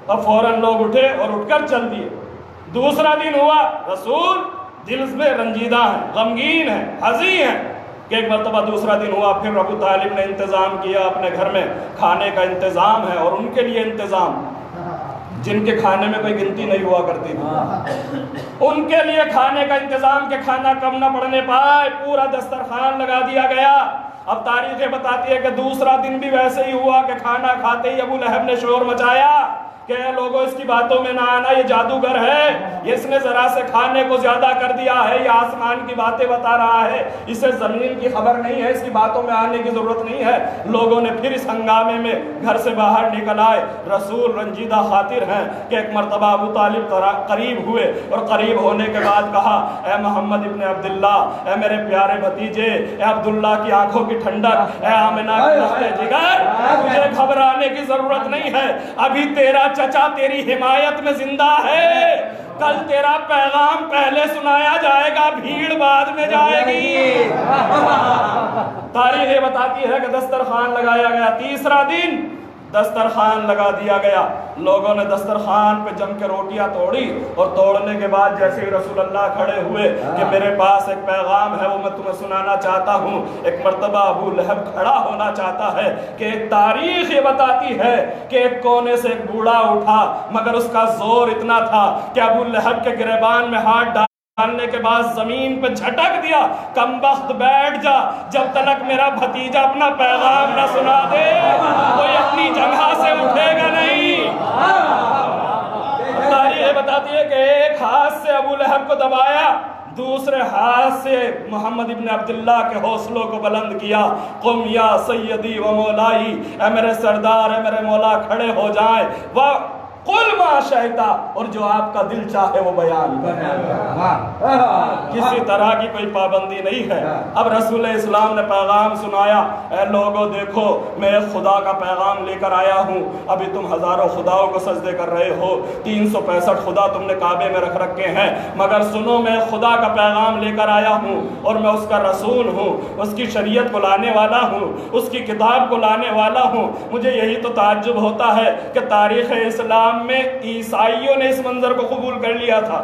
اب فوراً لوگ اٹھے اور اٹھ کر چل دیے۔ دوسرا دن ہوا، رسول دل میں رنجیدہ ہیں، غمگین ہیں، حزین ہیں کہ ایک مرتبہ دوسرا دن ہوا، پھر ابو طالب نے انتظام کیا، اپنے گھر میں کھانے کا انتظام ہے، اور ان کے لیے انتظام جن کے کھانے میں کوئی گنتی نہیں ہوا کرتی تھی، ان کے لیے کھانے کا انتظام کہ کھانا کم نہ پڑنے پائے، پورا دسترخوان لگا دیا گیا۔ اب تاریخ بتاتی ہے کہ دوسرا دن بھی ویسے ہی ہوا کہ کھانا کھاتے ہی ابو لہب نے شور مچایا کہ اے لوگوں اس کی باتوں میں نہ آنا، یہ جادوگر ہے، یہ اس نے ذرا سے کھانے کو زیادہ کر دیا ہے، یہ آسمان کی باتیں بتا رہا ہے، اسے زمین کی خبر نہیں ہے، اس کی باتوں میں آنے کی ضرورت نہیں ہے۔ لوگوں نے پھر اس ہنگامے میں گھر سے باہر نکل آئے۔ رسول رنجیدہ خاطر ہیں کہ ایک مرتبہ ابو طالب قریب ہوئے، اور قریب ہونے کے بعد کہا اے محمد ابن عبداللہ، اے میرے پیارے بھتیجے، اے عبداللہ کی آنکھوں کی ٹھنڈک، اے آمنہ کی لخت جگر، تجھے گھبرانے کی ضرورت نہیں ہے، ابھی تیرا چچا تیری حمایت میں زندہ ہے، کل تیرا پیغام پہلے سنایا جائے گا، بھیڑ بعد میں جائے گی۔ تاریخ بتاتی ہے کہ دسترخوان لگایا گیا، تیسرا دن دسترخوان لگا دیا گیا، لوگوں نے دسترخوان پہ جم کے روٹیاں توڑی، اور توڑنے کے بعد جیسے ہی رسول اللہ کھڑے ہوئے کہ میرے پاس ایک پیغام ہے وہ میں تمہیں سنانا چاہتا ہوں، ایک مرتبہ ابو لہب کھڑا ہونا چاہتا ہے کہ تاریخ یہ بتاتی ہے کہ ایک کونے سے ایک بوڑھا اٹھا، مگر اس کا زور اتنا تھا کہ ابو لہب کے گریبان میں ہاتھ ڈالنے کے بعد زمین پہ جھٹک دیا، کم بخت بیٹھ جا، جب تک میرا بھتیجا اپنا پیغام نہ سنا دے کوئی اپنی جگہ سے اٹھے گا نہیں۔ لہب کو دبایا، دوسرے ہاتھ سے محمد ابن عبداللہ کے حوصلوں کو بلند کیا. قم یا سیدی و مولائی، اے میرے سردار، اے میرے مولا کھڑے ہو جائیں. قل ما شئتا، اور جو آپ کا دل چاہے وہ بیان کریں. کسی طرح کی کوئی پابندی نہیں ہے. اب رسول اسلام نے پیغام سنایا، اے لوگوں دیکھو میں ایک خدا کا پیغام لے کر آیا ہوں. ابھی تم ہزاروں خداؤں کو سجدے کر رہے ہو، 365 خدا تم نے کعبے میں رکھ رکھے ہیں، مگر سنو میں خدا کا پیغام لے کر آیا ہوں اور میں اس کا رسول ہوں، اس کی شریعت کو لانے والا ہوں، اس کی کتاب کو لانے والا ہوں. مجھے یہی تو تعجب ہوتا ہے کہ تاریخ اسلام میں عیسائیوں نے اس منظر کو قبول کر لیا تھا،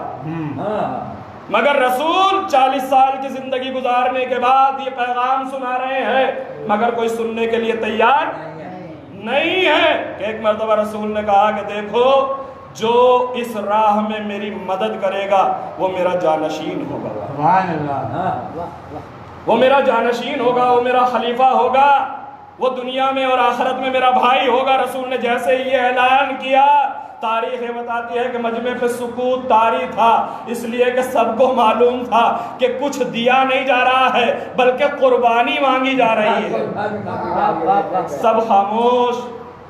مگر رسول 40 سال کی زندگی گزارنے کے بعد یہ پیغام سنا رہے ہیں، مگر کوئی سننے کے لیے تیار نہیں ہے. کہ ایک مرتبہ رسول نے کہا کہ دیکھو جو اس راہ میں میری مدد کرے گا وہ میرا جانشین ہوگا، سبحان اللہ، وہ میرا جانشین ہوگا، وہ میرا خلیفہ ہوگا، وہ دنیا میں اور آخرت میں میرا بھائی ہوگا. رسول نے جیسے ہی یہ اعلان کیا، تاریخ بتاتی ہے کہ مجمع پہ سکوت طاری تھا، اس لیے کہ سب کو معلوم تھا کہ کچھ دیا نہیں جا رہا ہے بلکہ قربانی مانگی جا رہی ہے. سب خاموش.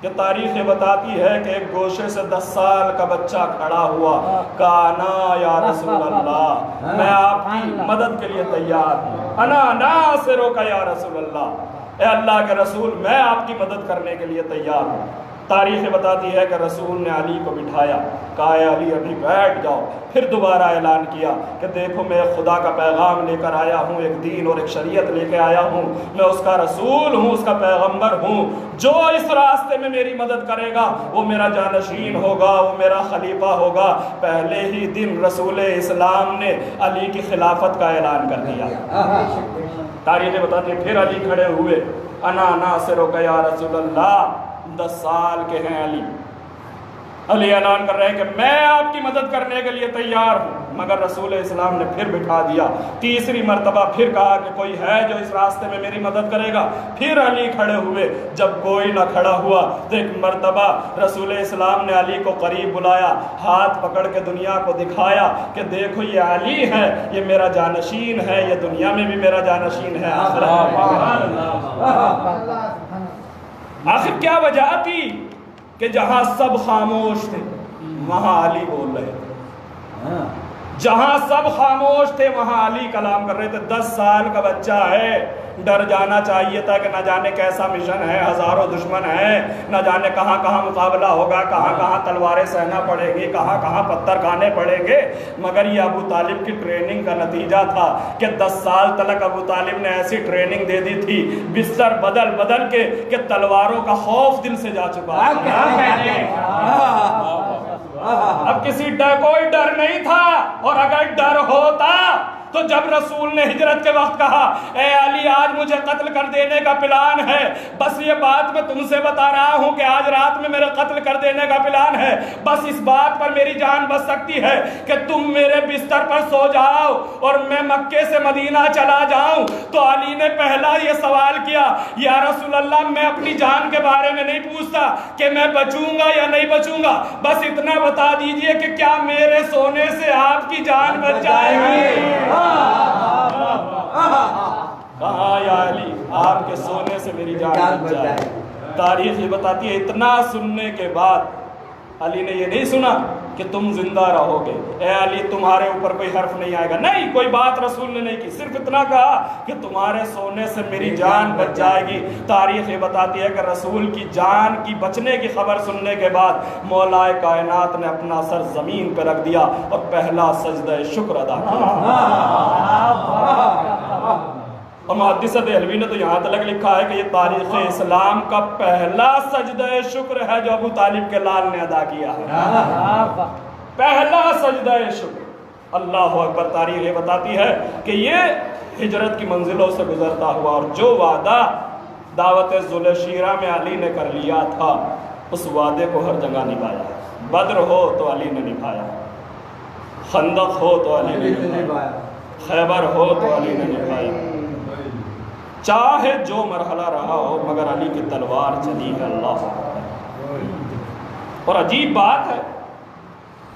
کہ تاریخ بتاتی ہے کہ ایک گوشے سے 10 سال کا بچہ کھڑا ہوا، کہا یا رسول اللہ میں آپ کی مدد کے لیے تیار ہوں، انا ناصرک یا رسول اللہ، اے اللہ کے رسول میں آپ کی مدد کرنے کے لیے تیار ہوں. تاریخ بتاتی ہے کہ رسول نے علی کو بٹھایا، کہا اے علی ابھی بیٹھ جاؤ. پھر دوبارہ اعلان کیا کہ دیکھو میں خدا کا پیغام لے کر آیا ہوں، ایک دین اور ایک شریعت لے کے آیا ہوں، میں اس کا رسول ہوں، اس کا پیغمبر ہوں. جو اس راستے میں میری مدد کرے گا وہ میرا جانشین ہوگا، وہ میرا خلیفہ ہوگا. پہلے ہی دن رسول اسلام نے علی کی خلافت کا اعلان کر دیا. تاریخ بتاتی ہے پھر علی کھڑے ہوئے، انا ناصرک یا رسول اللہ. 10 سال کے ہیں علی اعلان کر رہے ہیں کہ میں آپ کی مدد کرنے کے لیے تیار ہوں، مگر رسول اسلام نے پھر بٹھا دیا. تیسری مرتبہ پھر کہا کہ کوئی ہے جو اس راستے میں میری مدد کرے گا. پھر علی کھڑے ہوئے. جب کوئی نہ کھڑا ہوا تو ایک مرتبہ رسول اسلام نے علی کو قریب بلایا، ہاتھ پکڑ کے دنیا کو دکھایا کہ دیکھو یہ علی ہے، یہ میرا جانشین ہے، یہ دنیا میں بھی میرا جانشین ہے، آخر کیا وجہ تھی کہ جہاں سب خاموش تھے وہاں علی بول رہے تھے، جہاں سب خاموش تھے وہاں علی کلام کر رہے تھے. 10 سال کا بچہ ہے، ڈر جانا چاہیے تھا کہ نہ جانے کیسا مشن ہے، ہزاروں دشمن ہیں، نہ جانے کہاں کہاں مقابلہ ہوگا، کہاں کہاں تلواریں سہنا پڑے گی، کہاں کہاں پتھر کھانے پڑیں گے. مگر یہ ابو طالب کی ٹریننگ کا نتیجہ تھا کہ 10 سال تلک ابو طالب نے ایسی ٹریننگ دے دی تھی بستر بدل بدل کے کہ تلواروں کا خوف دل سے جا چکا. اب کسی کوئی ڈر نہیں تھا، اور اگر ڈر ہوتا تو جب رسول نے ہجرت کے وقت کہا اے علی آج مجھے قتل کر دینے کا پلان ہے، بس یہ بات میں تم سے بتا رہا ہوں کہ آج رات میں میرے قتل کر دینے کا پلان ہے، بس اس بات پر میری جان بچ سکتی ہے کہ تم میرے بستر پر سو جاؤ اور میں مکے سے مدینہ چلا جاؤں. تو علی نے پہلا یہ سوال کیا، یا رسول اللہ میں اپنی جان کے بارے میں نہیں پوچھتا کہ میں بچوں گا یا نہیں بچوں گا، بس اتنا بتا دیجئے کہ کیا میرے سونے سے آپ کی جان بچ جائے گی. کہاں یا علی آپ کے سونے سے میری جان بچ جائے. تاریخ یہ بتاتی ہے اتنا سننے کے بعد علی نے یہ نہیں سنا کہ تم زندہ رہو گے، اے علی تمہارے اوپر کوئی حرف نہیں آئے گا، نہیں کوئی بات رسول نے نہیں کی، صرف اتنا کہا کہ تمہارے سونے سے میری جان بچ جائے گی. تاریخ یہ بتاتی ہے کہ رسول کی جان کی بچنے کی خبر سننے کے بعد مولا کائنات نے اپنا سر زمین پہ رکھ دیا اور پہلا سجدہ شکر ادا کیا. اور محدث دہلوی نے تو یہاں تک لکھا ہے کہ یہ تاریخ اسلام کا پہلا سجدہ شکر ہے جو ابو طالب کے لال نے ادا کیا ہے. پہلا سجدہ شکر. اللہ اکبر. تاریخ یہ بتاتی ہے کہ یہ ہجرت کی منزلوں سے گزرتا ہوا اور جو وعدہ دعوت ذوالشیرہ میں علی نے کر لیا تھا اس وعدے کو ہر جگہ نبھایا. بدر ہو تو علی نے نبھایا، خندق ہو تو علی نے نبھایا، خیبر ہو تو علی نے نبھایا. چاہے جو مرحلہ رہا ہو مگر علی کی تلوار چلی ہے. اللہ. اور عجیب بات ہے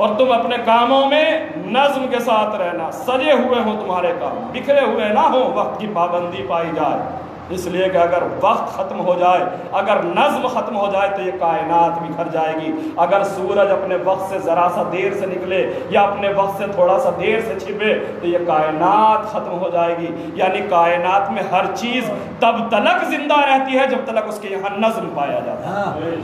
اور تم اپنے کاموں میں نظم کے ساتھ رہنا، سجے ہوئے ہوں تمہارے کام، بکھرے ہوئے نہ ہوں، وقت کی پابندی پائی جائے، اس لیے کہ اگر وقت ختم ہو جائے، اگر نظم ختم ہو جائے تو یہ کائنات بکھر جائے گی۔ اگر سورج اپنے وقت سے ذرا سا دیر سے نکلے یا اپنے وقت سے تھوڑا سا دیر سے چھپے تو یہ کائنات ختم ہو جائے گی۔ یعنی کائنات میں ہر چیز تب تلک زندہ رہتی ہے جب تلک اس کے یہاں نظم پایا جاتا ہے۔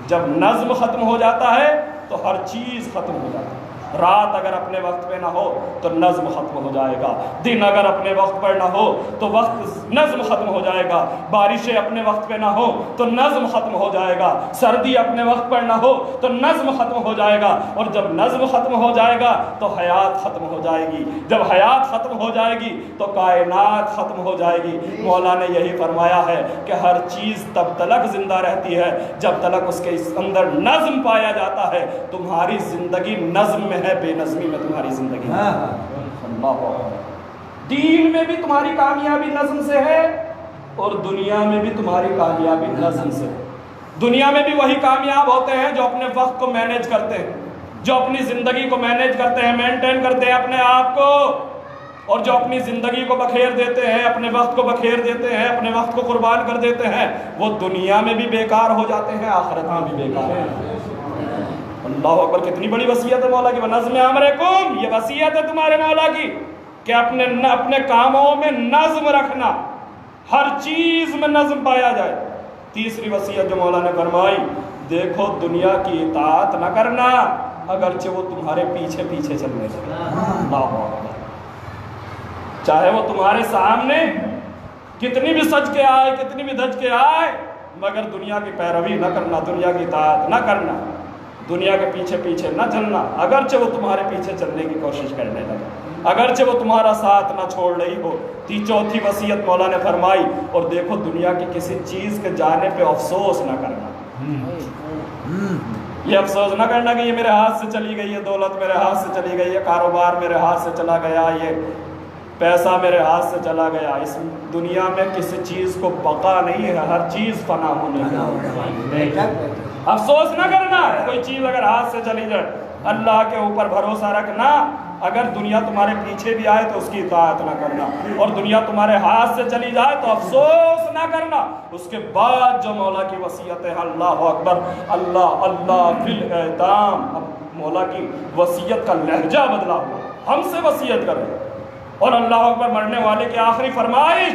جب نظم ختم ہو جاتا ہے تو ہر چیز ختم ہو جاتی ہے۔ رات اگر اپنے وقت پہ نہ ہو تو نظم ختم ہو جائے گا، دن اگر اپنے وقت پر نہ ہو تو وقت نظم ختم ہو جائے گا، بارشیں اپنے وقت پہ نہ ہو تو نظم ختم ہو جائے گا، سردی اپنے وقت پر نہ ہو تو نظم ختم ہو جائے گا، اور جب نظم ختم ہو جائے گا تو حیات ختم ہو جائے گی، جب حیات ختم ہو جائے گی تو کائنات ختم ہو جائے گی۔ مولا نے یہی فرمایا ہے کہ ہر چیز تب تلک زندہ رہتی ہے جب تلک اس کے اندر نظم پایا جاتا ہے۔ تمہاری زندگی نظم میں ہے، بے نظمی میں تمہاری زندگی ہے۔ اللہ دین میں بھی تمہاری کامیابی نظم سے ہے اور دنیا میں بھی تمہاری کامیابی نظم سے ہے۔ دنیا میں بھی وہی کامیاب ہوتے ہیں جو اپنے وقت کو مینیج کرتے ہیں، جو اپنی زندگی کو مینیج کرتے ہیں، مینٹین کرتے ہیں اپنے آپ کو، اور جو اپنی زندگی کو بکھیر دیتے ہیں، اپنے وقت کو بکھیر دیتے ہیں، اپنے وقت کو قربان کر دیتے ہیں، وہ دنیا میں بھی بیکار ہو جاتے ہیں، آخرت میں بھی بیکار ہیں۔ اللہ اکبر، کتنی بڑی وصیت ہے مولا کی، وَنَظْمِ أَمْرِكُمْ، یہ وصیت ہے تمہارے مولا کی کہ اپنے کاموں میں نظم رکھنا، ہر چیز میں نظم پایا جائے۔ تیسری وصیت جو مولا نے فرمائی، دیکھو دنیا کی اطاعت نہ کرنا اگرچہ وہ تمہارے پیچھے پیچھے چلنے لگے۔ اللہ اکبر، چاہے وہ تمہارے سامنے کتنی بھی سج کے آئے، کتنی بھی دھج کے آئے، مگر دنیا کی پیروی نہ کرنا، دنیا کی اطاعت نہ کرنا، دنیا کے پیچھے پیچھے نہ چلنا، اگرچہ وہ تمہارے پیچھے چلنے کی کوشش کرنے لگے، اگرچہ وہ تمہارا ساتھ نہ چھوڑ رہی ہو۔ چوتھی وصیت مولا نے فرمائی، اور دیکھو دنیا کی کسی چیز کے جانے پہ افسوس نہ کرنا۔ یہ افسوس نہ کرنا کہ یہ میرے ہاتھ سے چلی گئی ہے، دولت میرے ہاتھ سے چلی گئی ہے، کاروبار میرے ہاتھ سے چلا گیا، یہ پیسہ میرے ہاتھ سے چلا گیا۔ اس دنیا میں کسی چیز کو بقا نہیں ہے، ہر چیز فنا ہونے ہے۔ افسوس نہ کرنا کوئی چیز اگر ہاتھ سے چلی جائے، اللہ کے اوپر بھروسہ رکھنا، اگر دنیا تمہارے پیچھے بھی آئے تو اس کی اطاعت نہ کرنا، اور دنیا تمہارے ہاتھ سے چلی جائے تو افسوس نہ کرنا۔ اس کے بعد جو مولا کی وصیت ہے، اللہ اکبر، اللہ اللہ فی الایتام، اب مولا کی وصیت کا لہجہ بدلا ہوا، ہم سے وصیت کریں، اور اللہ اکبر، مرنے والے کی آخری فرمائش،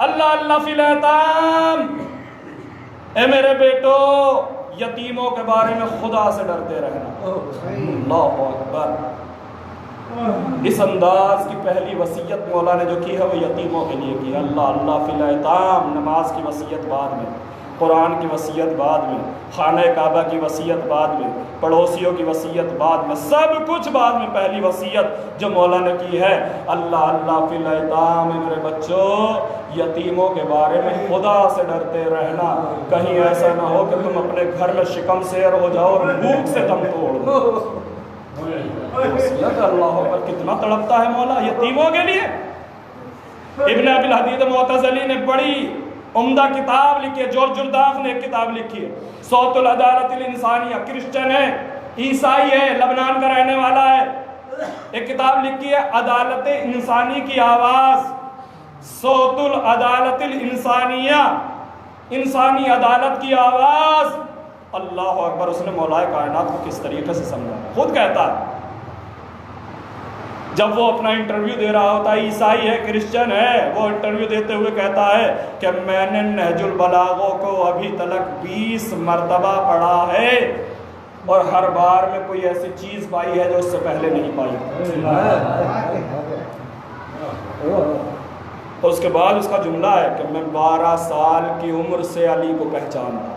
اللہ اللہ فی الایتام، اے میرے بیٹو یتیموں کے بارے میں خدا سے ڈرتے رہنا۔ اللہ اکبر، اس انداز کی پہلی وصیت مولا نے جو کی ہے وہ یتیموں کے لیے کی، اللہ اللہ فی الایتام۔ نماز کی وصیت بعد میں، قرآن کی وصیت بعد میں، خانہ کعبہ کی وصیت بعد میں، پڑوسیوں کی وصیت بعد میں، سب کچھ بعد میں۔ پہلی وصیت جو مولا نے کی ہے، اللہ اللہ فی الایتام، میرے بچوں یتیموں کے بارے میں خدا سے ڈرتے رہنا، کہیں ایسا نہ ہو کہ تم اپنے گھر میں شکم سیر ہو جاؤ اور بھوک سے دم توڑ دو۔ وصیت اللہ پر کتنا تڑپتا ہے مولا یتیموں کے لیے۔ ابن ابی الحدید معتزلی نے بڑی عمدہ کتاب لکھی ہے، جورج جرداف نے ایک کتاب لکھی ہے، صوت العدالت الانسانیہ، کرسچن ہے، عیسائی ہے، لبنان کا رہنے والا ہے، ایک کتاب لکھی ہے عدالت انسانی کی آواز، صوت العدالت الانسانیہ، انسانی عدالت کی آواز۔ اللہ اکبر، اس نے مولا کائنات کو کس طریقے سے سمجھا، خود کہتا ہے جب وہ اپنا انٹرویو دے رہا ہوتا ہے، عیسائی ہے، کرسچن ہے، وہ انٹرویو دیتے ہوئے کہتا ہے کہ میں نے نہج البلاغہ کو ابھی تلک 20 مرتبہ پڑھا ہے اور ہر بار میں کوئی ایسی چیز پائی ہے جو اس سے پہلے نہیں پائی۔ اور اس کے بعد اس کا جملہ ہے کہ میں 12 سال کی عمر سے علی کو پہچانتا۔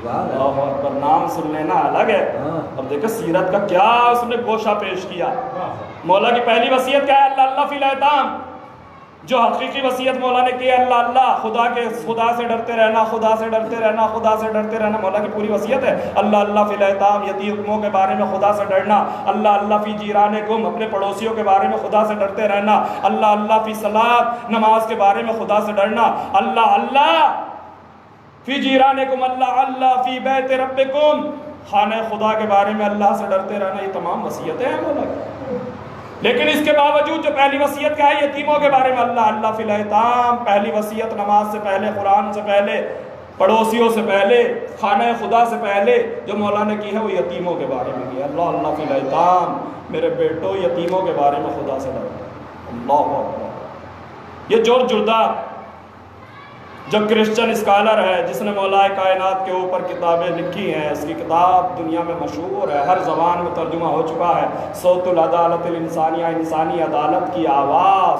اللہ اکبر، نام سن لینا الگ ہے، اب دیکھیں سیرت کا کیا اس نے گوشہ پیش کیا۔ مولا کی پہلی وصیت کیا ہے، اللہ اللہ فی الایتام۔ جو حقیقی وصیت مولا نے کی ہے، اللہ اللہ، خدا سے ڈرتے رہنا، خدا سے ڈرتے رہنا، خدا سے ڈرتے رہنا۔ مولا کی پوری وصیت ہے، اللہ اللہ فی الایتام، یتیموں کے بارے میں خدا سے ڈرنا، اللہ اللہ فی جیرانکم، اپنے پڑوسیوں کے بارے میں خدا سے ڈرتے رہنا، اللہ اللہ فی صلاۃ، نماز کے بارے میں خدا سے ڈرنا، اللہ اللہ فی جیرانکم، اللہ اللہ فی بیت ربکم، خانہ خدا کے بارے میں اللہ سے ڈرتے رہنا، یہ تمام وصیتیں ہیں مولا کی۔ لیکن اس کے باوجود جو پہلی وصیت کیا ہے یتیموں کے بارے میں، اللہ فی الایتام، پہلی وصیت نماز سے پہلے، قرآن سے پہلے، پڑوسیوں سے پہلے، خانہ خدا سے پہلے جو مولا نے کی ہے وہ یتیموں کے بارے میں کی ہے۔ اللہ فی الایتام، میرے بیٹو یتیموں کے بارے میں خدا سے ڈرو۔ اللہ اکبر۔ یہ جورج جرداق جو کرسچن اسکالر ہے، جس نے مولا کائنات کے اوپر کتابیں لکھی ہیں، اس کی کتاب دنیا میں مشہور ہے، ہر زبان میں ترجمہ ہو چکا ہے، صوت العدالت الانسانیہ، انسانی عدالت کی آواز،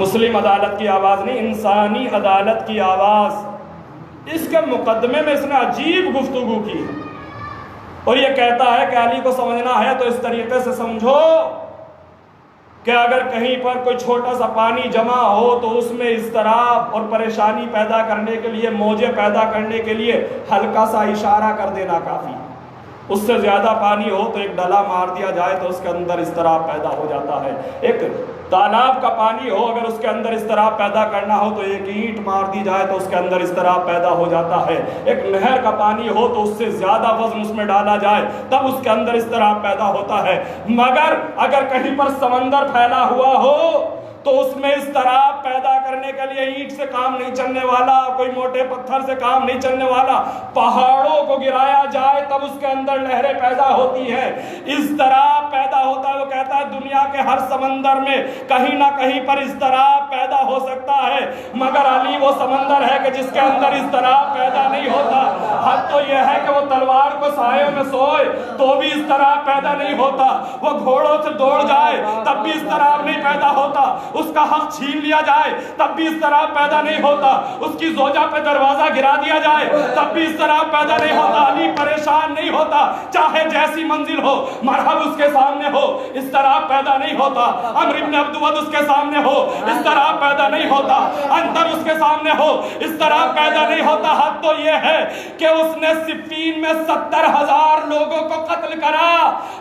مسلم عدالت کی آواز نہیں، انسانی عدالت کی آواز۔ اس کے مقدمے میں اس نے عجیب گفتگو کی اور یہ کہتا ہے کہ علی کو سمجھنا ہے تو اس طریقے سے سمجھو کہ اگر کہیں پر کوئی چھوٹا سا پانی جمع ہو تو اس میں اضطراب اور پریشانی پیدا کرنے کے لیے، موجیں پیدا کرنے کے لیے ہلکا سا اشارہ کر دینا کافی۔ اس سے زیادہ پانی ہو تو ایک ڈلا مار دیا جائے تو اس کے اندر اضطراب پیدا ہو جاتا ہے۔ ایک تالاب کا پانی ہو، اگر اس کے اندر اضطراب پیدا کرنا ہو تو ایک اینٹ مار دی جائے تو اس کے اندر اضطراب پیدا ہو جاتا ہے۔ ایک نہر کا پانی ہو تو اس سے زیادہ وزن اس میں ڈالا جائے تب اس کے اندر اضطراب پیدا ہوتا ہے۔ مگر اگر کہیں پر سمندر پھیلا ہوا ہو تو اس میں اضطراب پیدا کرنے کے لیے اینٹ سے کام نہیں چلنے والا، کوئی موٹے پتھر سے کام نہیں چلنے والا، پہاڑوں کو گرایا جائے تب اس کے اندر لہریں پیدا ہوتی ہے، اضطراب پیدا ہوتا ہے۔ وہ کہتا ہے دنیا کے ہر سمندر میں کہیں نہ کہیں پر اضطراب پیدا ہو سکتا ہے، مگر علی وہ سمندر ہے کہ جس کے اندر اضطراب پیدا نہیں ہوتا۔ حد تو یہ ہے کہ وہ تلوار کو سائے میں سوئے تو بھی اضطراب پیدا نہیں ہوتا، وہ گھوڑوں سے دوڑ جائے تب بھی اضطراب نہیں پیدا ہوتا، اس کا حق چھین لیا جائے تب بھی اضطراب پیدا نہیں ہوتا، اس کی زوجہ پہ دروازہ گرا دیا جائے تب بھی اضطراب پیدا نہیں ہوتا۔ علی پریشان نہیں ہوتا، چاہے جیسی منزل ہو، مرحب اس کے سامنے ہو، اضطراب پیدا نہیں ہوتا۔ عمرو بن عبد ود اس کے سامنے ہو، اضطراب پیدا نہیں ہوتا۔ انتر اس کے سامنے ہو، اضطراب پیدا نہیں ہوتا۔ حد تو یہ ہے کہ اس نے صفین میں 70,000 لوگوں کو قتل کرا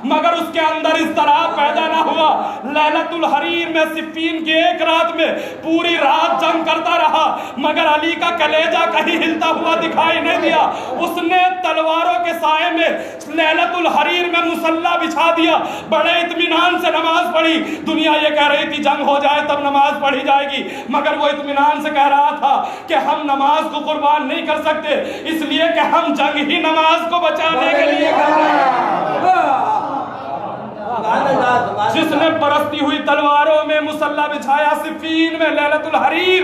مگر اس کے اندر اضطراب پیدا نہ ہوا۔ لیلۃ الحریر میں صفین کی ایک رات میں پوری رات جنگ کرتا رہا مگر علی کا کلیجہ کہیں ہلتا ہوا دکھائی نہیں دیا۔ اس نے تلواروں کے سائے میں لیلۃ الحریر میں مصلی بچھا دیا، بڑے اطمینان سے نماز پڑھی۔ دنیا یہ کہہ رہی تھی جنگ ہو جائے تب نماز پڑھی جائے گی، مگر وہ اطمینان سے کہہ رہا تھا کہ ہم نماز کو قربان نہیں کر سکتے اس لیے کہ ہم جنگ ہی نماز کو بچانے کے لیے کر رہے ہیں۔ جس نے برستی ہوئی تلواروں میں مصلی بچھایا صفین میں لیلۃ الحریر،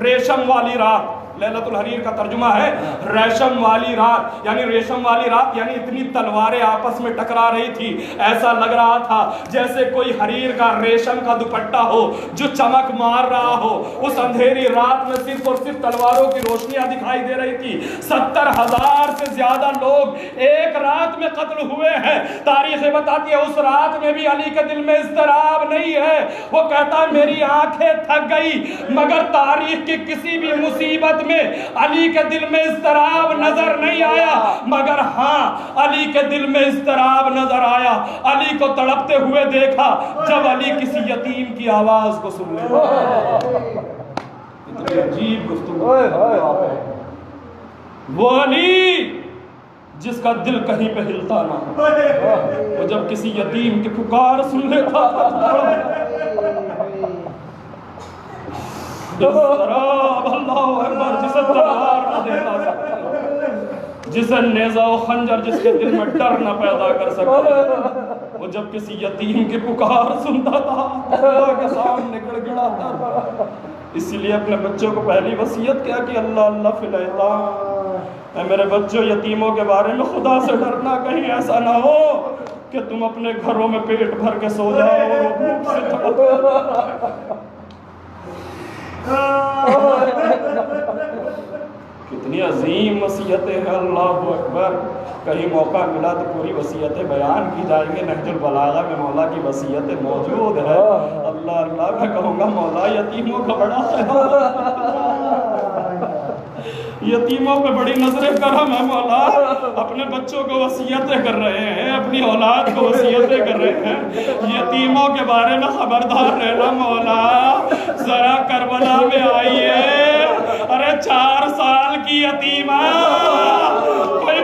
ریشم والی رات، لیلۃ الحریر کا ترجمہ ہے ریشم والی رات، یعنی ریشم والی رات یعنی اتنی تلواریں آپس میں ٹکرا رہی تھی، ایسا لگ رہا تھا جیسے کوئی حریر کا ریشم کا دوپٹہ ہو جو چمک مار رہا ہو۔ اس اندھیری رات میں صرف اور صرف تلواروں کی روشنیاں دکھائی دے رہی تھی۔ 70,000 سے زیادہ لوگ ایک رات میں قتل ہوئے ہیں۔ تاریخ بتاتی ہے اس رات میں بھی علی کے دل میں اضطراب نہیں ہے۔ وہ کہتا ہے میری آنکھیں تھک گئی مگر تاریخ کی کسی بھی مصیبت میں علی کے دل میں اضطراب نظر نہیں آیا، مگر ہاں علی کے دل میں اضطراب نظر آیا، علی کو تڑپتے ہوئے دیکھا جب علی کسی یتیم کی آواز کو سن لے۔ اتنی عجیب گفتگو، وہ علی جس کا دل کہیں پہ ہلتا نہ ہو، وہ جب کسی یتیم کی پکار سن لیتا تھا اللہ اکبر، جسے تلوار نہ دیتا سکتا، جسے نیزہ و خنجر جس کے دل میں ڈر نہ پیدا کر سکتا، وہ جب کسی یتیم کی پکار سنتا تھا اللہ کے سامنے گڑ گڑاتا تھا۔ اسی لیے اپنے بچوں کو پہلی وصیت کیا کہ اللہ فی الایتام، اے میرے بچوں یتیموں کے بارے میں خدا سے ڈرنا، کہیں ایسا نہ ہو کہ تم اپنے گھروں میں پیٹ بھر کے سو جاؤ اور وہ بھوک سے تڑپو۔ کتنی عظیم وصیتیں ہیں، اللہ اکبر۔ کہیں موقع ملا تو پوری وصیتیں بیان کی جائیں گے، نہج البلاغہ میں مولا کی وصیتیں موجود ہیں۔ اللہ میں کہوں گا مولا یتیموں کا بڑا خیال، یتیموں پہ بڑی نظر کرم ہے مولا، اپنے بچوں کو وصیتیں کر رہے ہیں، اپنی اولاد کو وصیتیں کر رہے ہیں، یتیموں کے بارے میں خبردار رہنا مولا۔ ذرا کربلا میں آئیے، ارے 4 سال کی یتیمہ، کوئی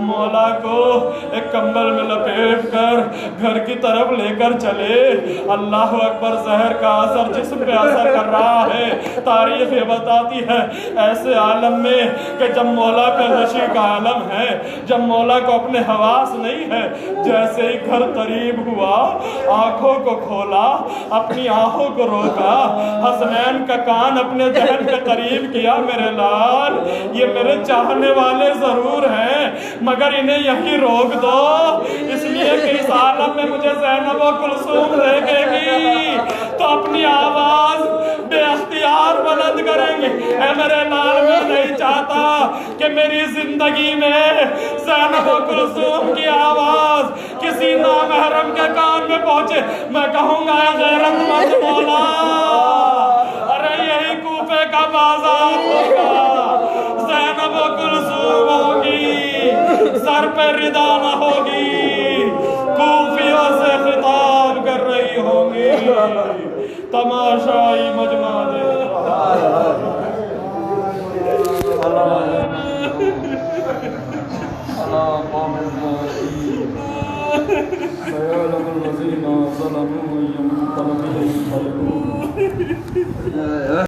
مولا کو ایک کمبل میں لپیٹ کر گھر کی طرف لے کر چلے. اللہ اکبر, زہر کا اثر جسم پہ اثر کر رہا ہے. تاریخ یہ بتاتی ہے ایسے عالم میں کہ جب مولا کا نشی کا عالم ہے, جب مولا کو اپنے حواس نہیں ہے, جیسے ہی گھر قریب ہوا آنکھوں کو کھولا, اپنی آنکھوں کو روکا, حسنین کا کان اپنے ذہن کے قریب کیا, میرے لال یہ میرے چاہنے والے ضرور ہیں مگر انہیں یہی روک دو, اس لیے کہ اس عالم میں مجھے زینب و کلثوم دیکھے گی تو اپنی آواز بے اختیار بلند کریں گے. اے میرے لال, میں نہیں چاہتا کہ میری زندگی میں زینب و کلثوم کی آواز کسی نامحرم کے کان میں پہنچے. میں کہوں گا اے غیرت مند مولا, ارے یہی کوفے کا بازار ہوگا, زینب و کلثوم ہوگی, سر پہ ردا نہ ہوگی, کوفیوں سے خطاب کر رہی ہوگی, تماشائی مجمع دیکھ رہا.